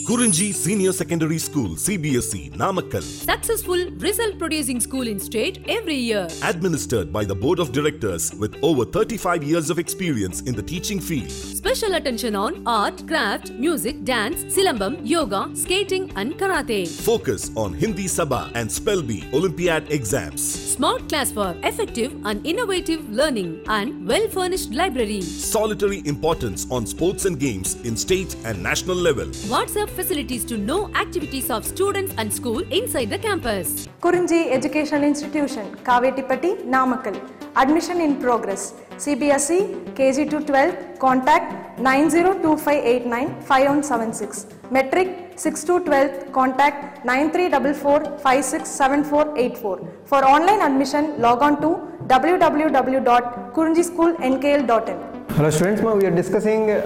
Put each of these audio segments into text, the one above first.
Kurunji Senior Secondary School, CBSE, Namakkal. Successful result producing school in state every year. Administered by the Board of Directors with over 35 years of experience in the teaching field. Special attention on art, craft, music, dance, silambam, yoga, skating and karate. Focus on Hindi Sabha and Spell Bee Olympiad exams. Smart class for effective and innovative learning and well-furnished library. Solitary importance on sports and games in state and national level. WhatsApp facilities to know activities of students and school inside the campus. Kurunji Educational Institution, Kavetipatti, Namakkal. Admission in progress. CBSE, KG to 12, contact 9025895176. Metric 6 to 12, contact 9344567484. For online admission, log on to www.kurunjischoolnkl.in. Hello students, now we are discussing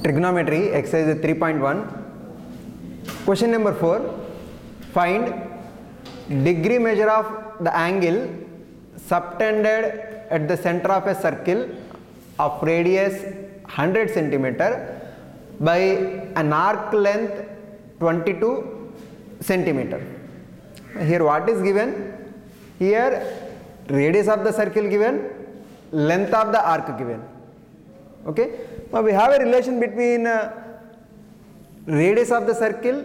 trigonometry, exercise 3.1. Question number 4. Find degree measure of the angle subtended at the center of a circle of radius 100 cm by an arc length 22 cm. Here what is given? Here radius of the circle given, length of the arc given. Okay. Now we have a relation between radius of the circle,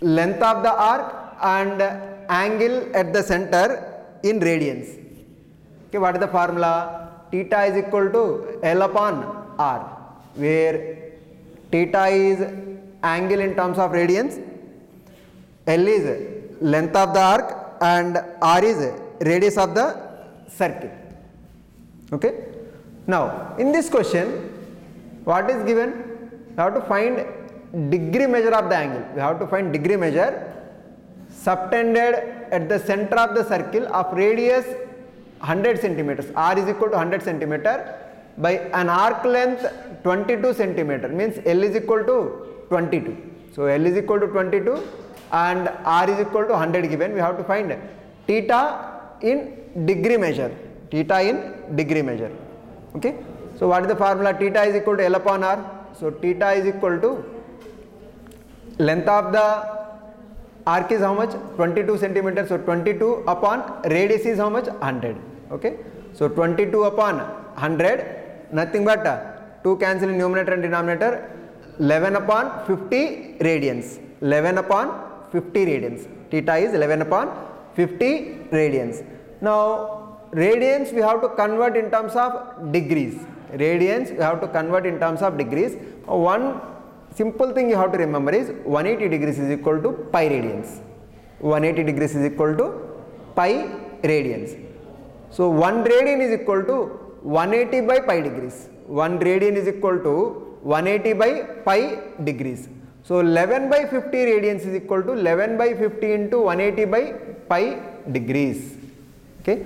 length of the arc and angle at the center in radians. Okay, what is the formula? Theta is equal to L upon R, where theta is angle in terms of radians, L is length of the arc and R is radius of the circle. Okay. Now in this question, what is given? We have to find degree measure of the angle. We have to find degree measure subtended at the center of the circle of radius 100 centimeters. R is equal to 100 centimeter by an arc length 22 centimeter, means L is equal to 22. So L is equal to 22 and R is equal to 100 given. We have to find theta in degree measure. Theta in degree measure. Okay. So what is the formula? Theta is equal to L upon R. So theta is equal to length of the arc is how much? 22 centimeters. So 22 upon radius is how much? 100. Okay. So 22 upon 100, nothing but 2 cancel in numerator and denominator, 11 upon 50 radians. 11 upon 50 radians. Theta is 11 upon 50 radians. Now radians we have to convert in terms of degrees. Radians we have to convert in terms of degrees. One simple thing you have to remember is 180 degrees is equal to pi radians. 180 degrees is equal to pi radians. So 1 radian is equal to 180 by pi degrees. 1 radian is equal to 180 by pi degrees. So 11 by 50 radians is equal to 11 by 50 into 180 by pi degrees. Okay.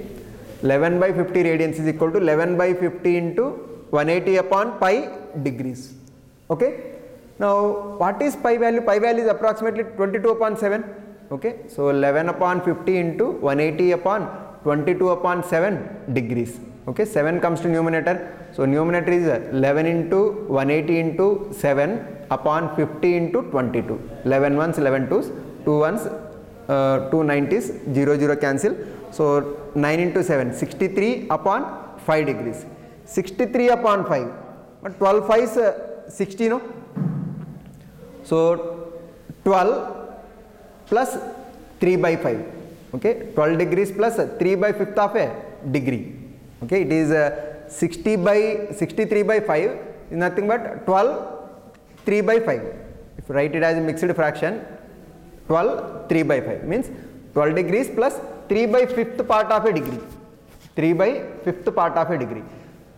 11 by 50 radians is equal to 11 by 50 into 180 upon pi degrees. Okay. Now what is pi value? Pi value is approximately 22 upon 7. Okay. So 11 upon 50 into 180 upon 22 upon 7 degrees. Okay. 7 comes to numerator. So numerator is 11 into 180 into 7 upon 50 into 22. 11 ones, 11 twos, 2 ones, 2 90s, 0 0 cancel. So 9 into 7, 63 upon 5 degrees. 63 upon 5. But 12 5 is 60, no? So 12 plus 3 by 5. Okay, 12 degrees plus 3 by 5th of a degree. Okay, it is 63 by 5 is nothing but 12 3 by 5. If you write it as a mixed fraction, 12 3 by 5 means 12 degrees plus 3 by 5th part of a degree. 3 by 5th part of a degree.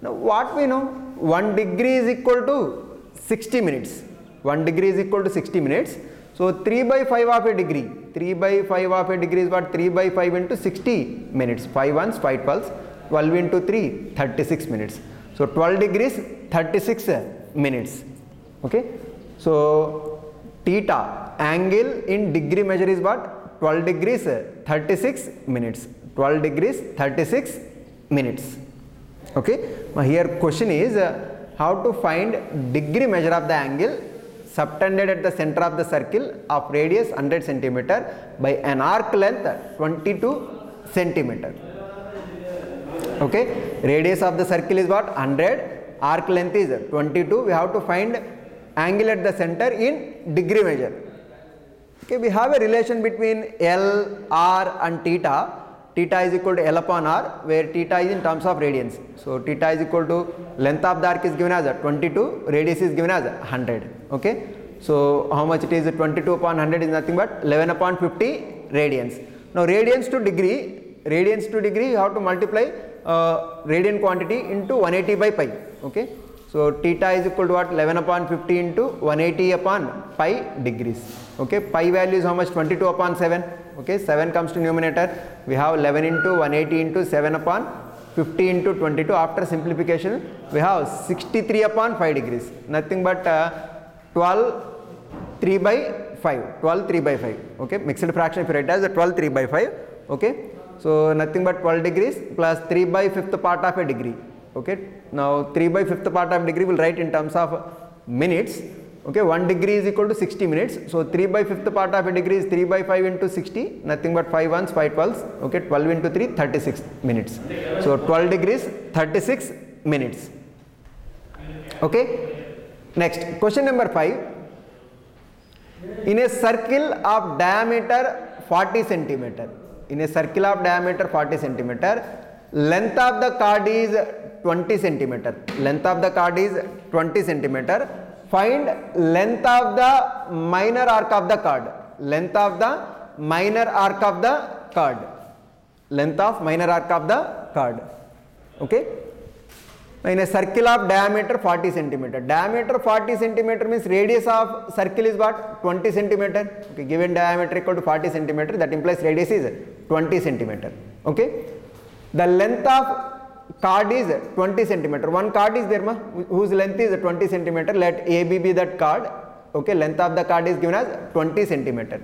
Now what we know? 1 degree is equal to 60 minutes. 1 degree is equal to 60 minutes. So 3 by 5 of a degree. 3 by 5 of a degree is what? 3 by 5 into 60 minutes. 5 ones, 5 12s. 12 into 3, 36 minutes. So 12 degrees, 36 minutes. Okay. So theta, angle in degree measure is what? 12 degrees, 36 minutes. 12 degrees, 36 minutes. Okay. Now here question is how to find degree measure of the angle subtended at the center of the circle of radius 100 centimeter by an arc length 22 centimeter. Okay, radius of the circle is what? 100, arc length is 22. We have to find angle at the center in degree measure. Okay, we have a relation between L, R and theta. Theta is equal to L upon R, where theta is in terms of radians. So theta is equal to length of the arc is given as 22, radius is given as 100. Okay, so how much it is? 22 upon 100 is nothing but 11 upon 50 radians. Now radians to degree, you have to multiply radian quantity into 180 by pi. Okay, so theta is equal to what? 11 upon 50 into 180 upon pi degrees. Okay, pi value is how much? 22 upon 7. Okay, 7 comes to numerator. We have 11 into 180 into 7 upon 50 into 22. After simplification, we have 63 upon 5 degrees. Nothing but 12 3 by 5. 12 3 by 5. Okay, mixed fraction if you write as 12 3 by 5. Okay, so nothing but 12 degrees plus 3 by 5th part of a degree. Okay, now 3 by 5th part of degree will write in terms of minutes. Okay, 1 degree is equal to 60 minutes. So 3 by 5th part of a degree is 3 by 5 into 60. Nothing but 5 ones, 5 12s. Okay, 12 into 3, 36 minutes. So 12 degrees, 36 minutes. Okay, next question number 5. In a circle of diameter 40 centimeter. In a circle of diameter 40 centimeter, length of the chord is 20 centimeter. Length of the chord is 20 centimeter. Find length of the minor arc of the chord. Length of the minor arc of the chord. Length of minor arc of the chord. Okay. In a circle of diameter 40 centimeter. Diameter 40 centimeter means radius of circle is what? 20 centimeter. Okay. Given diameter equal to 40 centimeter, that implies radius is 20 centimeter. Okay. The length of chord is 20 centimeter. One chord is there whose length is 20 centimeter. Let AB be that chord. Okay, length of the chord is given as 20 centimeter.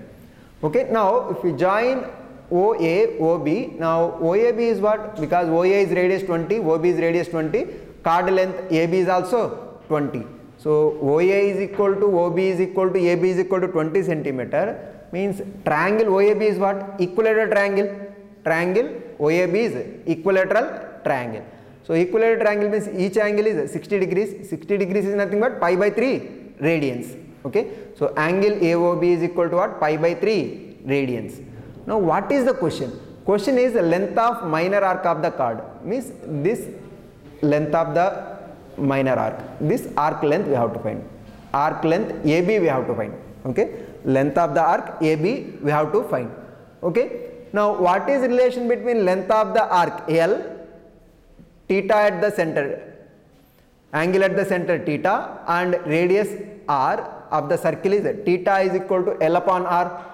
Okay, now if we join OA, OB, now OAB is what? Because OA is radius 20, OB is radius 20, chord length AB is also 20. So OA is equal to OB is equal to AB is equal to 20 centimeter, means triangle OAB is what? Equilateral triangle. Triangle OAB is equilateral triangle. So equilateral triangle means each angle is 60 degrees. 60 degrees is nothing but pi by 3 radians. Okay. So angle AOB is equal to what? Pi by 3 radians. Now what is the question? Question is the length of minor arc of the chord. Means this length of the minor arc. This arc length we have to find. Arc length AB we have to find. Okay. Length of the arc AB we have to find. Okay. Now what is relation between length of the arc L, theta at the center, angle at the center theta, and radius R of the circle is theta is equal to L upon R.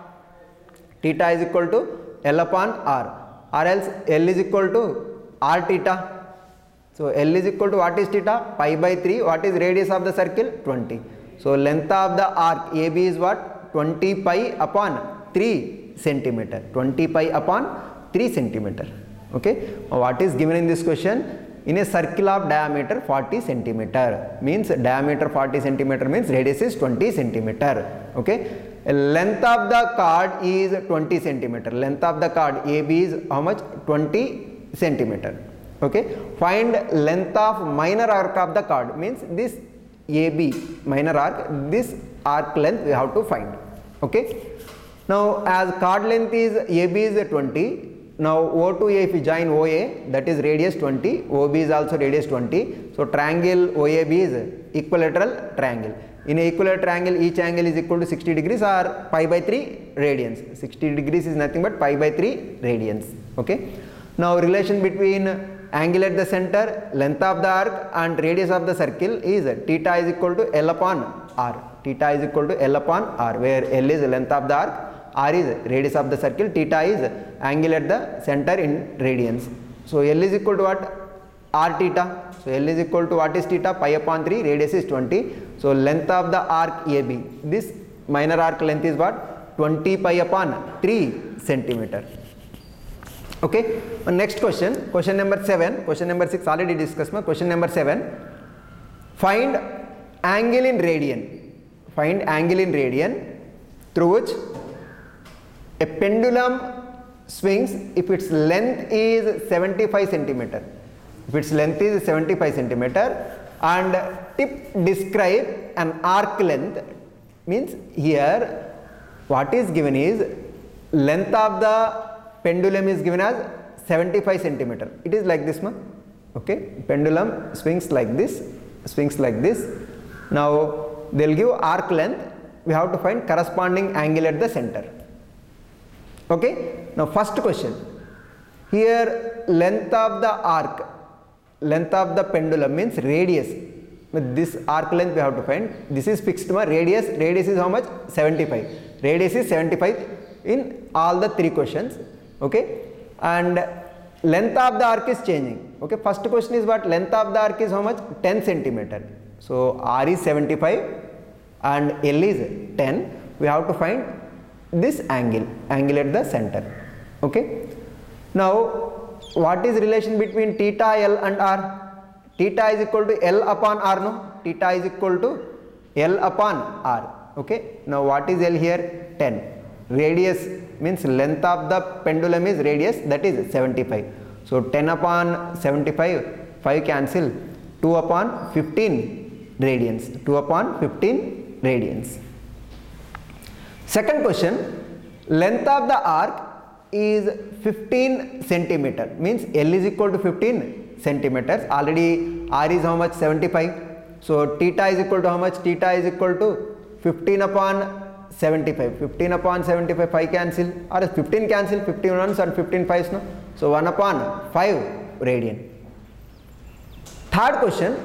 Theta is equal to L upon R, or else L is equal to R theta. So L is equal to what is theta? Pi by 3. What is radius of the circle? 20. So length of the arc AB is what? 20 pi upon 3 centimeter. 20 pi upon 3 centimeter. Okay. What is given in this question? In a circle of diameter 40 centimeter, means diameter 40 centimeter means radius is 20 centimeter. Okay. Length of the chord is 20 centimeter. Length of the chord AB is how much? 20 centimeter. Okay. Find length of minor arc of the chord, means this AB minor arc, this arc length we have to find. Okay. Now as chord length is AB is 20, now O to A if we join OA, that is radius 20, OB is also radius 20. So triangle OAB is equilateral triangle. In a equilateral triangle, each angle is equal to 60 degrees or pi by 3 radians. 60 degrees is nothing but pi by 3 radians. Okay. Now relation between angle at the center, length of the arc and radius of the circle is theta is equal to L upon R. Theta is equal to L upon R, where L is length of the arc, R is radius of the circle, theta is angle at the center in radians. So L is equal to what? R theta. So L is equal to what is theta? Pi upon 3, radius is 20. So length of the arc AB, this minor arc length is what? 20 pi upon 3 centimeter. Okay. Next question, question number 7. Question number 6 already discussed. Question number 7. Find angle in radian. find angle in radian through which a pendulum swings if its length is 75 centimeter. If its length is 75 centimeter and tip describe an arc length, means here what is given is length of the pendulum is given as 75 centimeter. It is like this, okay, pendulum swings like this, Now they will give arc length, we have to find corresponding angle at the center. Okay, now first question, here length of the arc, length of the pendulum means radius. With this arc length we have to find, this is fixed, radius is how much? 75. Radius is 75 in all the three questions. Okay, and length of the arc is changing. Okay, first question is what? Length of the arc is how much? 10 centimeter. So R is 75 and L is 10. We have to find this angle at the center. Okay, now what is relation between theta, L and R? Theta is equal to L upon R, no? Theta is equal to L upon R. Okay, now what is L here? 10. Radius means length of the pendulum is radius, that is 75. So 10 upon 75, 5 cancel, 2 upon 15 radians. 2 upon 15 radians. Second question, length of the arc is 15 centimeter, means L is equal to 15 centimeters. Already R is how much? 75. So theta is equal to how much? Theta is equal to 15 upon 75. 15 upon 75, 5 cancel, or 15 cancel, 15 ones and 15 5s, no? So 1 upon 5 radian. Third question,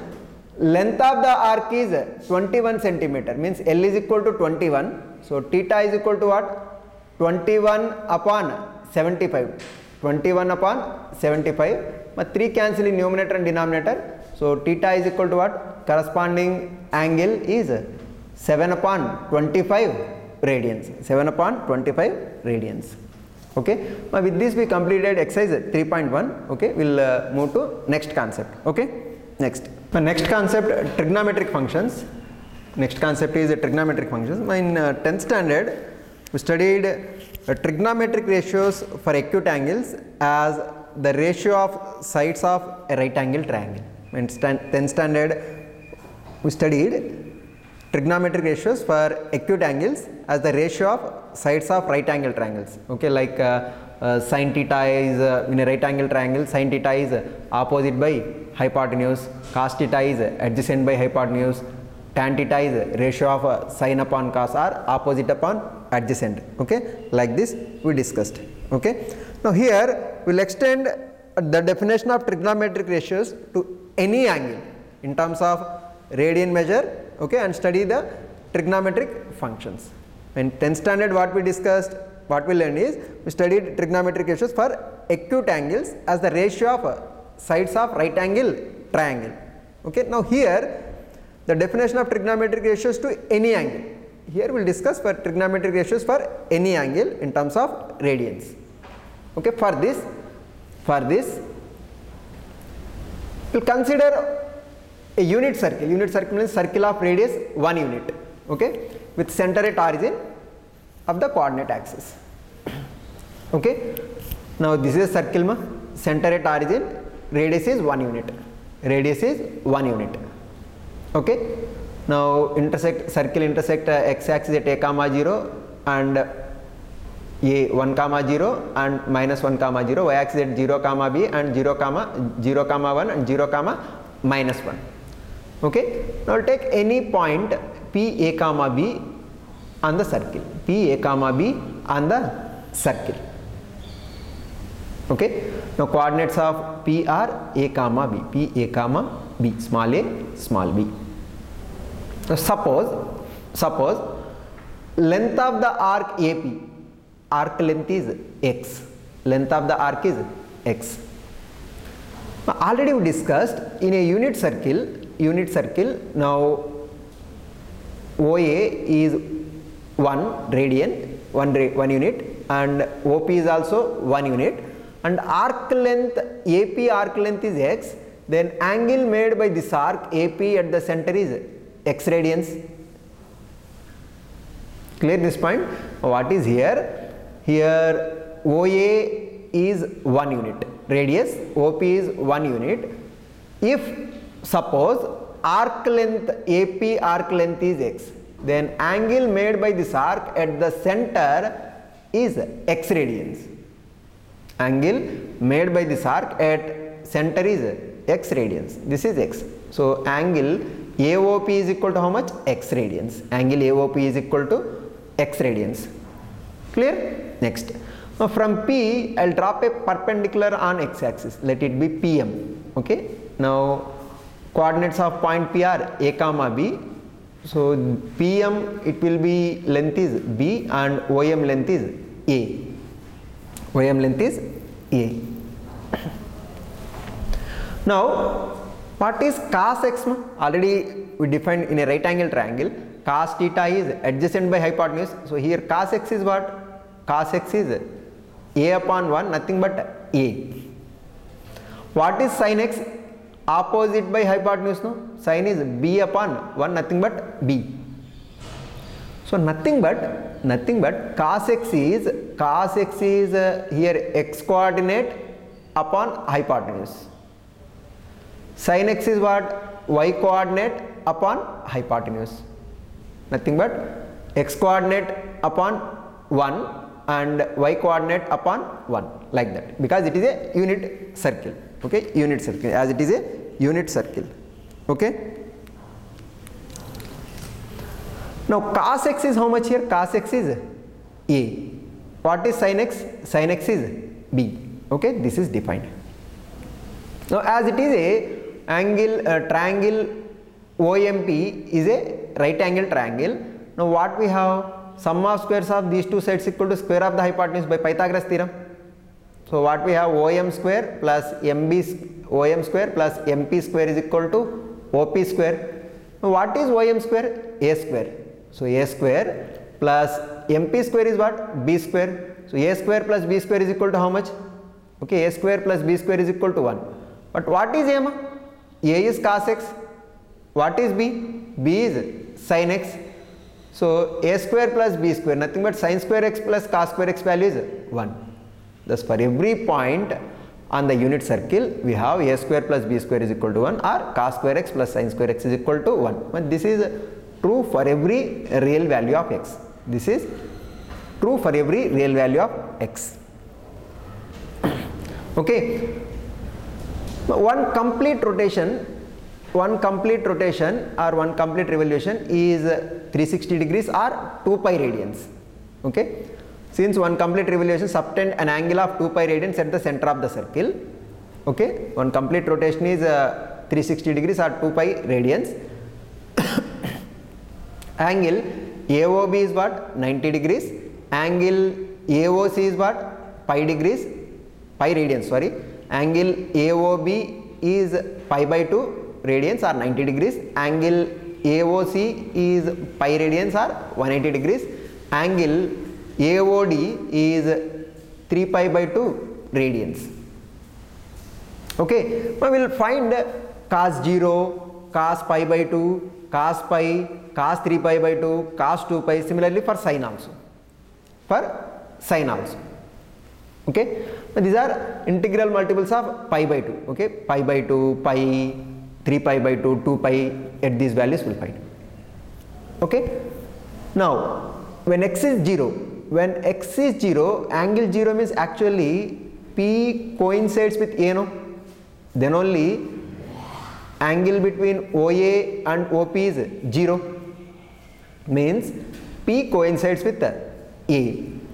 length of the arc is 21 centimeter, means L is equal to 21. So theta is equal to what? 21 upon 75. 21 upon 75. But 3 cancel in numerator and denominator. So theta is equal to what? Corresponding angle is 7 upon 25 radians. 7 upon 25 radians. Okay. Now with this we completed exercise 3.1. Okay. We'll move to next concept. Okay. Next. The next concept, trigonometric functions. Next concept is trigonometric functions. In 10th standard, we studied trigonometric ratios for acute angles as the ratio of sides of a right angle triangle. In 10th standard, we studied trigonometric ratios for acute angles as the ratio of sides of right angle triangles. Okay, like sin theta is in a right angle triangle, sin theta is opposite by hypotenuse, cos theta is adjacent by hypotenuse, tan theta is ratio of sin upon cos or opposite upon adjacent. Okay, like this we discussed. Okay, now here we will extend the definition of trigonometric ratios to any angle in terms of radian measure. Okay, and study the trigonometric functions. In 10th standard, what we discussed, what we learned is we studied trigonometric ratios for acute angles as the ratio of sides of right angle triangle. Okay, now here the definition of trigonometric ratios to any angle. Here we will discuss for trigonometric ratios for any angle in terms of radians. Okay, for this we will consider a unit circle. Unit circle means circle of radius 1 unit. Okay, with center at origin of the coordinate axis. Okay, now this is a circle, center at origin, radius is 1 unit. Radius is 1 unit. Okay, now circle intersect x axis at a comma 0 and a 1 comma 0 and minus 1 comma 0, y axis at 0 comma b and 0 comma 1 and 0 comma minus 1. Okay, now take any point P a comma b on the circle. P a comma b on the circle. Okay, now coordinates of P are a comma b. P a comma b, small a small b. So suppose length of the arc AP, arc length is x. Length of the arc is x. Now already we discussed in a unit circle. Now OA is 1 radian, 1 unit, and OP is also 1 unit, and arc length AP arc length is x. Then angle made by this arc AP at the center is x radians. Clear this point? What is here? Here OA is 1 unit, radius OP is 1 unit. If suppose arc length AP arc length is x, then angle made by this arc at the center is x radians. Angle made by this arc at center is x radians. This is x. So angle AOP is equal to how much? X radians. Angle AOP is equal to x radians. Clear? Next. Now from P, I'll drop a perpendicular on x axis. Let it be PM. Okay. Now coordinates of point P are A comma B. So PM, it will be length is B and OM length is A. OM length is A. Now what is cos x? Already we defined in a right angle triangle. Cos theta is adjacent by hypotenuse. So here cos x is what? Cos x is A upon 1, nothing but A. What is sin x? Opposite by hypotenuse, no? Sin is B upon 1, nothing but B. So nothing but cos x is here x coordinate upon hypotenuse. Sin x is what? Y coordinate upon hypotenuse. Nothing but x coordinate upon 1 and y coordinate upon 1, like that, because it is a unit circle. Okay, unit circle, as it is a unit circle. Okay. Now cos x is how much here? Cos x is A. What is sin x? Sin x is B. Okay, this is defined. Now as it is a triangle OMP is a right angle triangle. Now what we have? Sum of squares of these two sides equal to square of the hypotenuse by Pythagoras theorem. So what we have? OM square plus OM square plus MP square is equal to OP square. Now what is OM square? A square. So A square plus MP square is what? B square. So A square plus B square is equal to how much? Okay, A square plus B square is equal to 1. But what is A? A is cos x. What is B? B is sin x. So A square plus B square, nothing but sin square x plus cos square x value is 1. Thus for every point on the unit circle, we have A square plus B square is equal to 1 or cos square x plus sin square x is equal to 1. But this is true for every real value of x. This is true for every real value of x. Okay. One complete rotation or one complete revolution is 360 degrees or 2 pi radians. Okay. Since one complete revolution subtend an angle of 2 pi radians at the center of the circle. Okay. One complete rotation is 360 degrees or 2 pi radians. Angle AOB is what? 90 degrees. Angle AOC is what? Pi radians, sorry. Angle AOB is pi by 2 radians or 90 degrees. Angle AOC is pi radians or 180 degrees. Angle AOD is 3 pi by 2 radians. Okay, we will find cos 0, cos pi by 2, cos pi, cos 3 pi by 2, cos 2 pi, similarly for sin also. Okay, but these are integral multiples of pi by 2. Okay, pi by 2, pi, 3 pi by 2, 2 pi, at these values we will find. Okay, now when x is 0, angle 0 means actually P coincides with A, no? Then only angle between OA and OP is 0, means P coincides with A.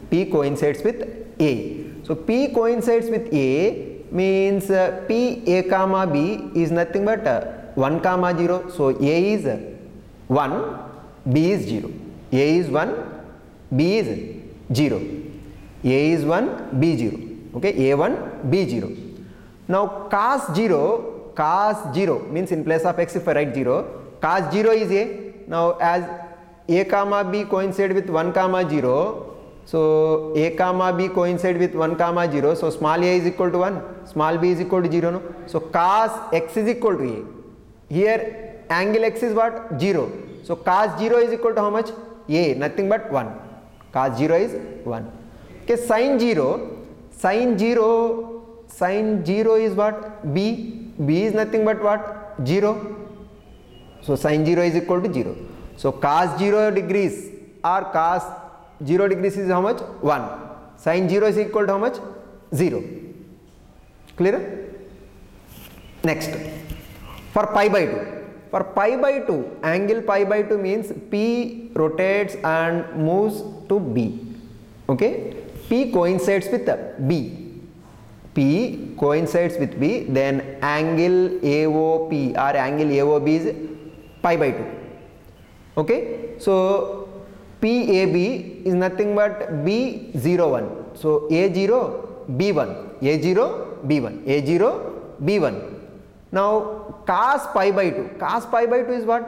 P coincides with A. So P coincides with A means P A comma B is nothing but 1 comma 0. So A is 1, B is 0. A is 1, B is 0. A is 1, B 0. Okay, A1, B0. Now cos 0 means in place of x if I write 0, cos 0 is A. Now as A comma B coincide with 1 comma 0, so A comma B coincide with 1 comma 0, so small a is equal to 1, small b is equal to 0, no? So cos x is equal to A. Here angle x is what? 0. So cos 0 is equal to how much? A, nothing but 1. Cos 0 is 1. Okay, sin 0 is what? B. B is nothing but what? 0. So sin 0 is equal to 0. So cos 0 degrees or cos 0 degrees is how much? 1. Sin 0 is equal to how much? 0. Clear? Next, for pi by 2. For pi by 2, angle pi by 2 means P rotates and moves to B. Okay? P coincides with B. P coincides with B, then angle AOP or angle AOB is pi by 2. Okay? So PAB is nothing but B01. So A0, B1, A0, B1, A0, B1. Now cos pi by 2. Cos pi by 2 is what?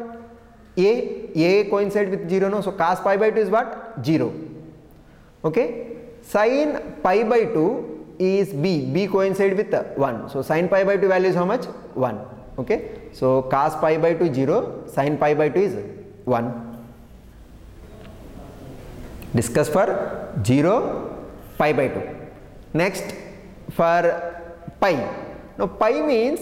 A coincides with 0, no? So cos pi by 2 is what? 0. Okay? Sin pi by 2 is B coincides with 1. So sin pi by 2 value is how much? 1. Okay? So cos pi by 2 0, sin pi by 2 is 1. Discuss for 0, pi by 2. Next, for pi. Now pi means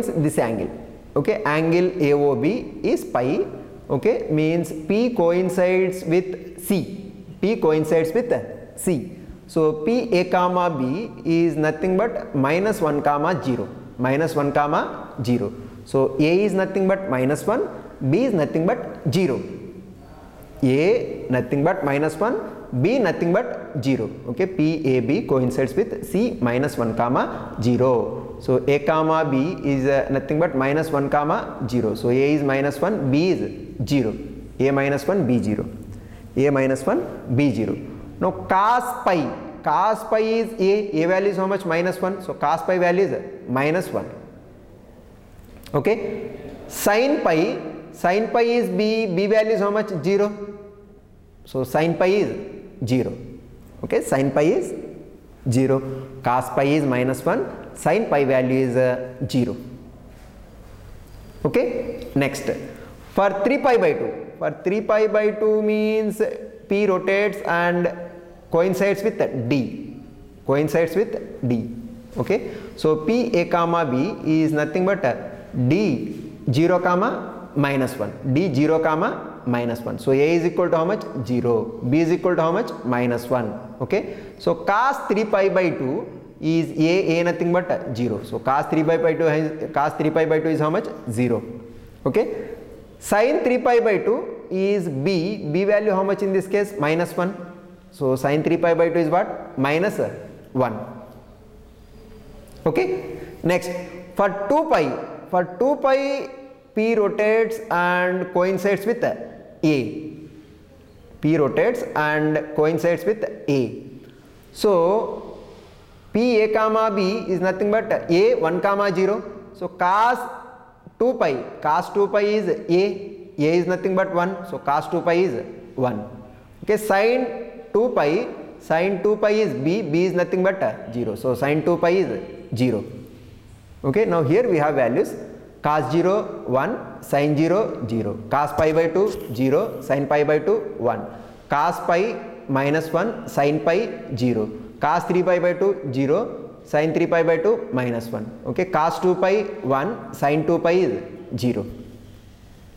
this angle. Okay, angle AOB is pi. Okay, means P coincides with C. P coincides with C. So P A comma B is nothing but minus 1 comma 0. Minus 1 comma 0. So A is nothing but minus 1, B is nothing but 0. A nothing but minus 1, B nothing but 0. Okay, P A B coincides with C minus 1 comma 0. So A comma B is nothing but minus 1 comma 0. So A is minus 1, B is 0. A minus 1, B 0. A minus 1, B 0. Now cos pi is A value is how much? Minus 1. So cos pi value is minus 1. Okay. Sin pi is B value is how much? 0. So sin pi is 0. Okay, sin pi is 0. Cos pi is minus 1. Sin pi value is 0. Okay. Next, for 3 pi by 2. For 3 pi by 2 means P rotates and coincides with D. Coincides with D. Okay. So P A comma B is nothing but D 0 comma minus 1. D 0 comma minus 1. So A is equal to how much? 0. B is equal to how much? Minus 1. Okay. So cos 3 pi by 2 is A nothing but 0. So cos 3 pi by 2 is how much? 0. Okay. Sin 3 pi by 2 is B value how much in this case? Minus 1. So sin 3 pi by 2 is what? Minus 1. Okay. Next, for 2 pi P rotates and coincides with A. P rotates and coincides with A. So P A comma B is nothing but A 1 comma 0. So cos 2 pi is A is nothing but 1. So cos 2 pi is 1. Okay, sin 2 pi is B is nothing but 0. So sin 2 pi is 0. Okay, now here we have values. Cos 0 1, sin 0 0, cos pi by 2 0, sin pi by 2 1, cos pi minus 1, sin pi 0, cos 3 pi by 2 0, sin 3 pi by 2 minus 1. Okay, cos 2 pi 1, sin 2 pi is 0.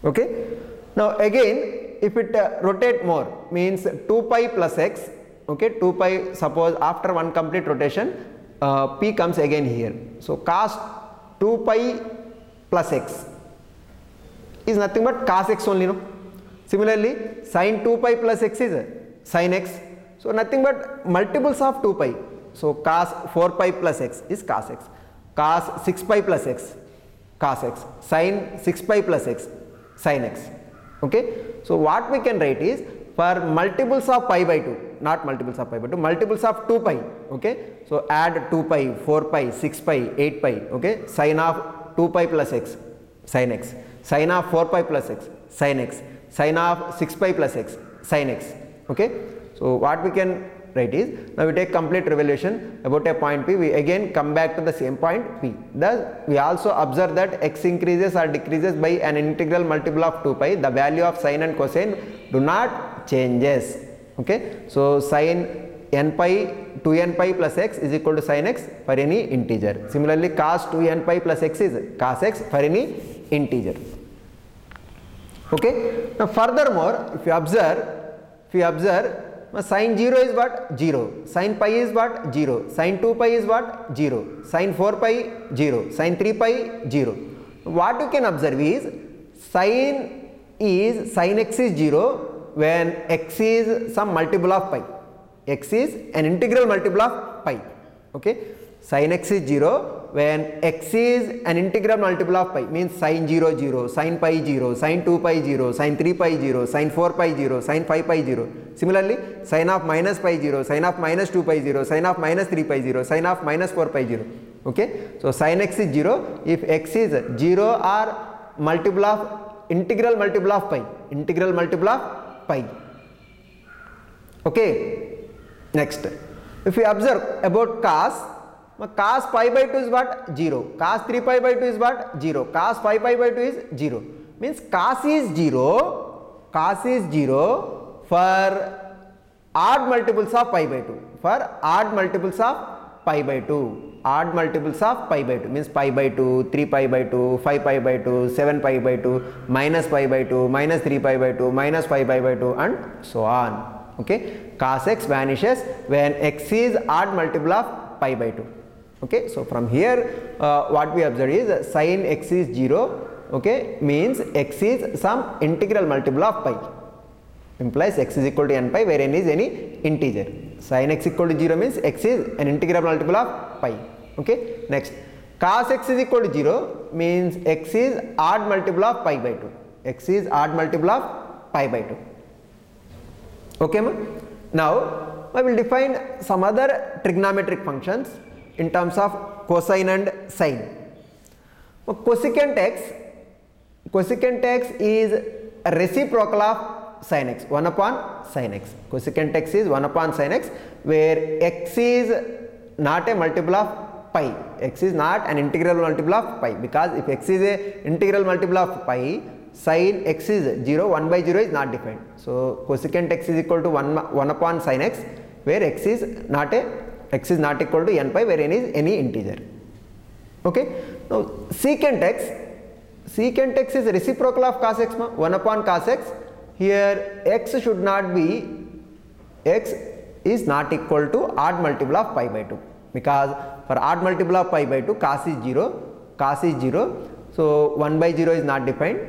Okay. Now again, if it rotate more, means 2 pi plus x. Okay, 2 pi, suppose after one complete rotation, P comes again here. So cos 2 pi plus x is nothing but cos x only, no? Similarly, sin 2 pi plus x is sin x. So nothing but multiples of 2 pi. So cos 4 pi plus x is cos x. Cos 6 pi plus x, cos x. Sin 6 pi plus x, sin x. Okay. So what we can write is, for multiples of pi by 2, not multiples of pi by 2, multiples of 2 pi. Okay. So add 2 pi, 4 pi, 6 pi, 8 pi. Okay. Sin of 2 pi plus x, sin x. Sin of 4 pi plus x, sin x. Sin of 6 pi plus x, sin x. Okay. So what we can right is, now we take complete revolution about a point P, we again come back to the same point P. Thus we also observe that x increases or decreases by an integral multiple of 2 pi, the value of sine and cosine do not changes. Okay, so sine n pi 2n pi plus x is equal to sin x for any integer. Similarly cos 2n pi plus x is cos x for any integer. Okay, now furthermore if you observe sin 0 is what? 0, sin pi is what? 0, sin 2 pi is what? 0, sin 4 pi 0, sin 3 pi 0. What you can observe is sin x is 0 when x is some multiple of pi. X is an integral multiple of pi. Okay, sin x is 0 when x is an integral multiple of pi, means sin 0 0, sin pi 0, sin 2 pi 0, sin 3 pi 0, sin 4 pi 0, sin 5 pi 0. Similarly sin of minus pi 0, sin of minus 2 pi 0, sin of minus 3 pi 0, sin of minus 4 pi 0. Okay, so sin x is 0 if x is 0 or multiple of integral multiple of pi. Okay, next if we observe about cos pi by 2 is what? 0, cos 3 pi by 2 is what? 0, cos 5 pi by 2 is 0, means cos is 0 for odd multiples of pi by 2, for odd multiples of pi by 2, odd multiples of pi by 2 means pi by 2, 3 pi by 2, 5 pi by 2, 7 pi by 2, minus pi by 2, minus 3 pi by 2, minus 5 pi by 2 and so on. Okay, cos x vanishes when x is odd multiple of pi by 2. Okay, so from here what we observe is sin x is 0, okay, means x is some integral multiple of pi, implies x is equal to n pi where n is any integer. Sin x equal to 0 means x is an integral multiple of pi. Okay, next cos x is equal to 0 means x is odd multiple of pi by 2, x is odd multiple of pi by 2. Okay, now I will define some other trigonometric functions in terms of cosine and sine. Cosecant x is a reciprocal of sin x, 1 upon sin x. Cosecant x is 1 upon sin x where x is not a multiple of pi, x is not an integral multiple of pi, because if x is a integral multiple of pi, sin x is 0, 1 by 0 is not defined. So cosecant x is equal to 1 upon sin x where x is not equal to n pi where n is any integer. Okay, now secant x is reciprocal of cos x, 1 upon cos x. Here x should not be, x is not equal to odd multiple of pi by 2, because for odd multiple of pi by 2 cos is 0, so 1 by 0 is not defined.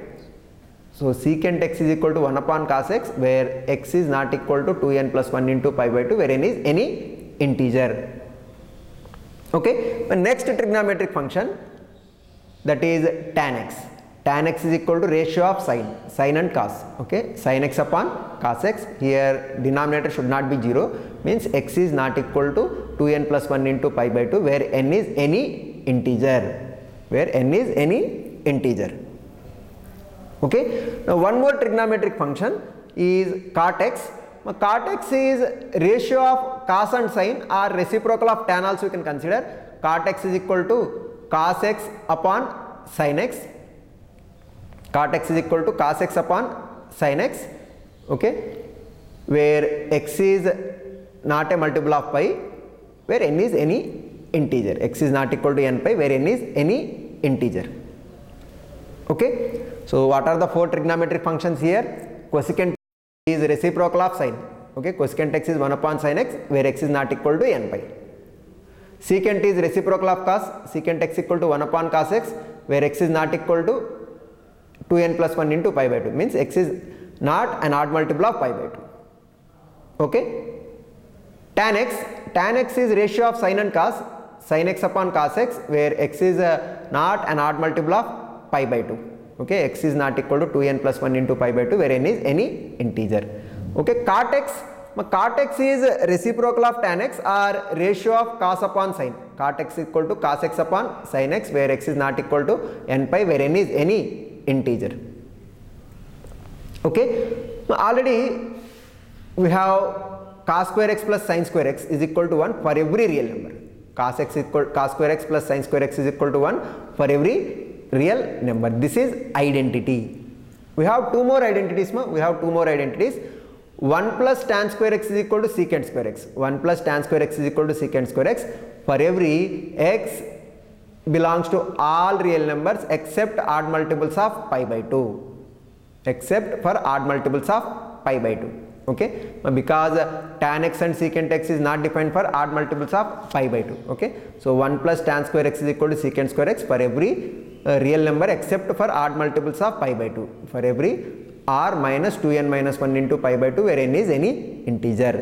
So secant x is equal to 1 upon cos x where x is not equal to 2n plus 1 into pi by 2 where n is any integer. Okay, the next trigonometric function, that is tan x. Tan x is equal to ratio of sine and cos. Okay, sin x upon cos x, here denominator should not be 0, means x is not equal to 2n plus 1 into pi by 2 where n is any integer, Okay, now one more trigonometric function is cot x. Now, cot x is ratio of cos and sine or reciprocal of tan also you can consider. Cot x is equal to cos x upon sin x. Cot x is equal to cos x upon sin x, okay, where x is not a multiple of pi where n is any integer. X is not equal to n pi where n is any integer. Okay, so what are the four trigonometric functions here? Cosecant is reciprocal of sine. Okay, cosecant x is 1 upon sin x where x is not equal to n pi. Secant is reciprocal of cos. Secant x equal to 1 upon cos x where x is not equal to 2n plus 1 into pi by 2, means x is not an odd multiple of pi by 2. Okay, tan x is ratio of sine and cos. Sin x upon cos x where x is not an odd multiple of pi by 2. Okay, x is not equal to 2n plus 1 into pi by 2 where n is any integer. Okay, cot x is reciprocal of tan x or ratio of cos upon sine. Cot x equal to cos x upon sin x where x is not equal to n pi where n is any integer. Okay, already we have cos square x plus sin square x is equal to 1 for every real number. Cos square x plus sin square x is equal to 1 for every real number. This is identity. We have two more identities. We have two more identities. 1 plus tan square x is equal to secant square x. 1 plus tan square x is equal to secant square x for every x belongs to all real numbers except odd multiples of pi by 2. Except for odd multiples of pi by 2. Okay, because tan x and secant x is not defined for odd multiples of pi by 2. Okay, so 1 plus tan square x is equal to secant square x for every real number except for odd multiples of pi by 2, for every r minus 2n minus 1 into pi by 2 where n is any integer.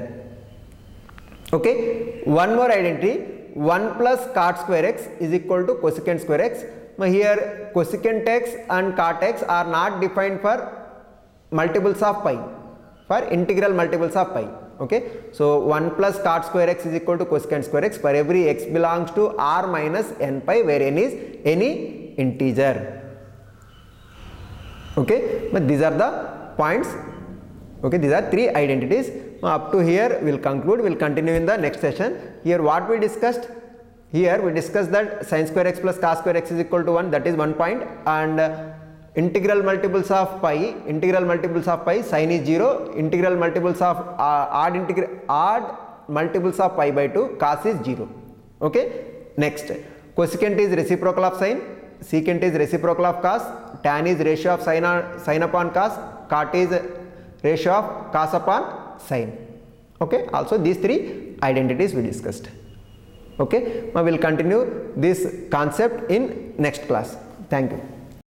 Okay, one more identity, 1 plus cot square x is equal to cosecant square x. Here cosecant x and cot x are not defined for multiples of pi, for integral multiples of pi. Okay, so 1 plus cot square x is equal to cosecant square x for every x belongs to r minus n pi where n is any integer. Okay, but these are the points. Okay, these are three identities. Up to here we will conclude. We will continue in the next session. Here what we discussed, here we discussed that sin square x plus cos square x is equal to 1, that is one point, and integral multiples of pi, sin is 0, integral multiples of odd multiples of pi by 2, cos is 0. Okay, next, cosecant is reciprocal of sin, secant is reciprocal of cos, tan is ratio of sin upon cos, cot is ratio of cos upon sin. Okay, also these three identities we discussed. Okay, we will continue this concept in next class. Thank you.